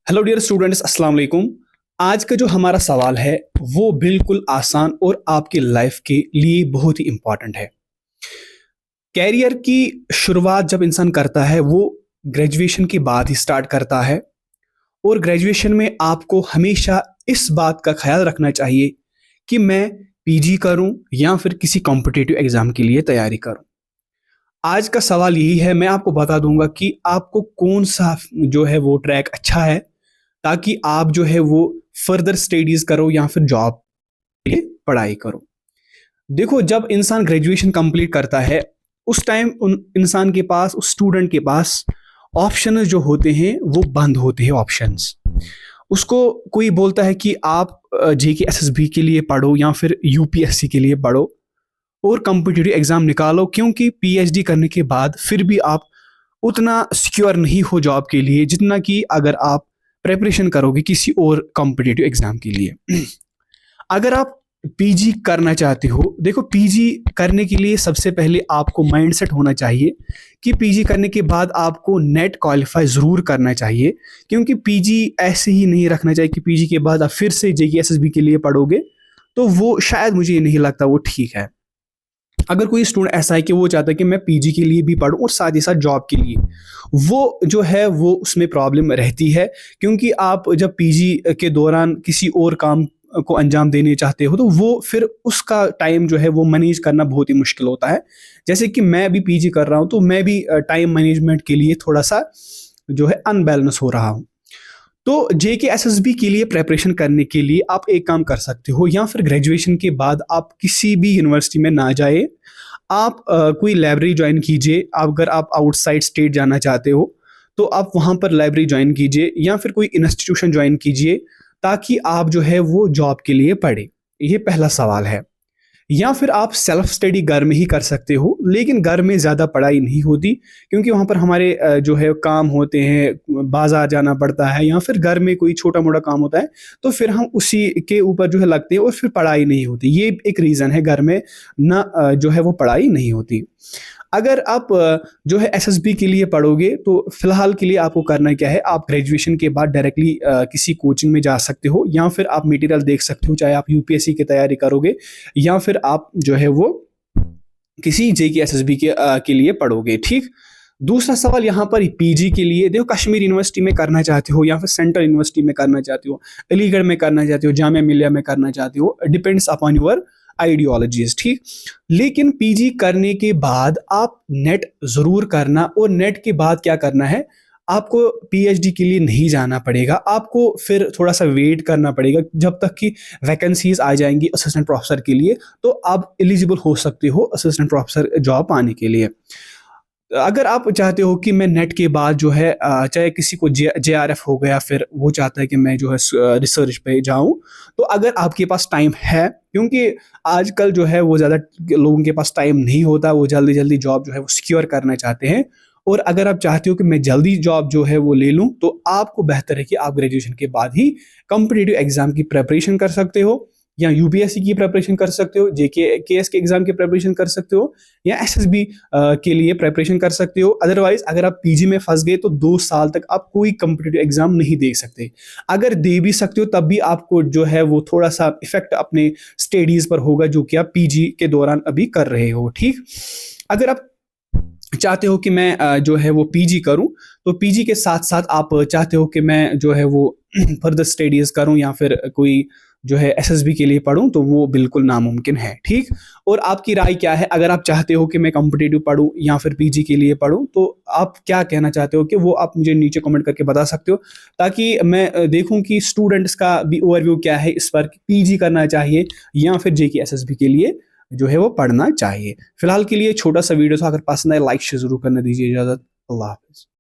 Hello dear students, अस्सलाम वालेकुम। आज का जो हमारा सवाल है वो बिल्कुल आसान और आपकी लाइफ के लिए बहुत ही इंपॉर्टेंट है। कैरियर की शुरुआत जब इंसान करता है वो ग्रेजुएशन के बाद ही स्टार्ट करता है। और ग्रेजुएशन में आपको हमेशा इस बात का ख्याल रखना चाहिए कि मैं पीजी करूं या फिर किसी कॉम्पिटिटिव एग्जाम के लिए तैयारी करूं। आज का सवाल यही है, मैं आपको बता दूंगा कि आपको कौन सा जो है वो ट्रैक अच्छा है, ताकि आप जो है वो फर्दर स्टडीज करो या फिर जॉब के लिए पढ़ाई करो। देखो, जब इंसान ग्रेजुएशन कंप्लीट करता है उस टाइम उन इंसान के पास, उस स्टूडेंट के पास ऑप्शंस जो होते हैं वो बंद होते हैं ऑप्शंस। उसको कोई बोलता है कि आप जेके एसएसबी के लिए पढ़ो या फिर यूपीएससी के लिए पढ़ो और कॉम्पिटिटिव एग्जाम निकालो, क्योंकि पीएचडी करने के बाद फिर भी आप उतना सिक्योर नहीं हो जॉब के लिए जितना कि अगर आप प्रेपरेशन करोगे किसी और कॉम्पिटिटिव एग्जाम के लिए। अगर आप पीजी करना चाहते हो, देखो पीजी करने के लिए सबसे पहले आपको माइंडसेट होना चाहिए कि पीजी करने के बाद आपको नेट क्वालिफाई ज़रूर करना चाहिए। क्योंकि पीजी ऐसे ही नहीं रखना चाहिए कि पीजी के बाद आप फिर से जेके एसएसबी के लिए पढ़ोगे, तो वो शायद मुझे नहीं लगता वो ठीक है। अगर कोई स्टूडेंट ऐसा है कि वो चाहता है कि मैं पीजी के लिए भी पढूं और साथ ही साथ जॉब के लिए, वो जो है वो उसमें प्रॉब्लम रहती है। क्योंकि आप जब पीजी के दौरान किसी और काम को अंजाम देने चाहते हो तो वो फिर उसका टाइम जो है वो मैनेज करना बहुत ही मुश्किल होता है। जैसे कि मैं भी पीजी कर रहा हूँ तो मैं भी टाइम मैनेजमेंट के लिए थोड़ा सा जो है अनबैलेंस हो रहा हूँ। तो जेके एसएसबी के लिए प्रेपरेशन करने के लिए आप एक काम कर सकते हो, या फिर ग्रेजुएशन के बाद आप किसी भी यूनिवर्सिटी में ना जाए, आप कोई लाइब्रेरी ज्वाइन कीजिए। अगर आप आउटसाइड स्टेट जाना चाहते हो तो आप वहाँ पर लाइब्रेरी ज्वाइन कीजिए या फिर कोई इंस्टीट्यूशन ज्वाइन कीजिए, ताकि आप जो है वो जॉब के लिए पढ़े। ये पहला सवाल है। या फिर आप सेल्फ स्टडी घर में ही कर सकते हो, लेकिन घर में ज़्यादा पढ़ाई नहीं होती क्योंकि वहाँ पर हमारे जो है काम होते हैं, बाजार जाना पड़ता है या फिर घर में कोई छोटा मोटा काम होता है, तो फिर हम उसी के ऊपर जो है लगते हैं और फिर पढ़ाई नहीं होती। ये एक रीज़न है घर में ना जो है वो पढ़ाई नहीं होती। अगर आप जो है एसएसबी के लिए पढ़ोगे तो फिलहाल के लिए आपको करना क्या है, आप ग्रेजुएशन के बाद डायरेक्टली किसी कोचिंग में जा सकते हो या फिर आप मटेरियल देख सकते हो, चाहे आप यूपीएससी की तैयारी करोगे या फिर आप जो है वो किसी जेके एसएसबी के लिए पढ़ोगे। ठीक। दूसरा सवाल यहाँ पर पीजी के लिए, देखो कश्मीर यूनिवर्सिटी में करना चाहते हो या फिर सेंट्रल यूनिवर्सिटी में करना चाहते हो, अलीगढ़ में करना चाहते हो, जामिया मिलिया में करना चाहते हो, डिपेंड्स अपॉन योर आइडियोलॉजीज। ठीक। लेकिन पीजी करने के बाद आप नेट जरूर करना, और नेट के बाद क्या करना है, आपको पीएचडी के लिए नहीं जाना पड़ेगा, आपको फिर थोड़ा सा वेट करना पड़ेगा जब तक कि वैकेंसीज आ जाएंगी असिस्टेंट प्रोफेसर के लिए, तो आप एलिजिबल हो सकते हो असिस्टेंट प्रोफेसर जॉब पाने के लिए। अगर आप चाहते हो कि मैं नेट के बाद जो है चाहे किसी को जेआरएफ हो गया, फिर वो चाहता है कि मैं जो है रिसर्च पे जाऊं, तो अगर आपके पास टाइम है, क्योंकि आजकल जो है वो ज़्यादा लोगों के पास टाइम नहीं होता, वो जल्दी जल्दी जॉब जो है वो सिक्योर करना चाहते हैं। और अगर आप चाहते हो कि मैं जल्दी जॉब जो है वो ले लूं, तो आपको बेहतर है कि आप ग्रेजुएशन के बाद ही कॉम्पिटिटिव एग्जाम की प्रेपरेशन कर सकते हो, या यूपीएससी की प्रेपरेशन कर सकते हो, जेके केएस के एग्जाम की प्रेपरेशन कर सकते हो, या एसएसबी के लिए प्रेपरेशन कर सकते हो। अदरवाइज अगर आप पीजी में फंस गए तो 2 साल तक आप कोई कॉम्पिटिटिव एग्जाम नहीं दे सकते। अगर दे भी सकते हो तब भी आपको जो है वो थोड़ा सा इफेक्ट अपने स्टडीज पर होगा जो कि आप पीजी के दौरान अभी कर रहे हो। ठीक। अगर आप चाहते हो कि मैं जो है वो पीजी करूं, तो पीजी के साथ साथ आप चाहते हो कि मैं जो है वो फर्दर स्टडीज करूं या फिर कोई जो है एसएसबी के लिए पढूं, तो वो बिल्कुल नामुमकिन है। ठीक। और आपकी राय क्या है, अगर आप चाहते हो कि मैं कॉम्पिटिटिव पढूं या फिर पीजी के लिए पढूं, तो आप क्या कहना चाहते हो कि वो आप मुझे नीचे कमेंट करके बता सकते हो, ताकि मैं देखूं कि स्टूडेंट्स का भी ओवरव्यू क्या है इस पर, पीजी करना चाहिए या फिर जेके एसएसबी के लिए जो है वो पढ़ना चाहिए। फिलहाल के लिए छोटा सा वीडियो था, अगर पसंद आए लाइक शेयर जरूर करना। दीजिए इजाजत। अल्लाह हाफिज।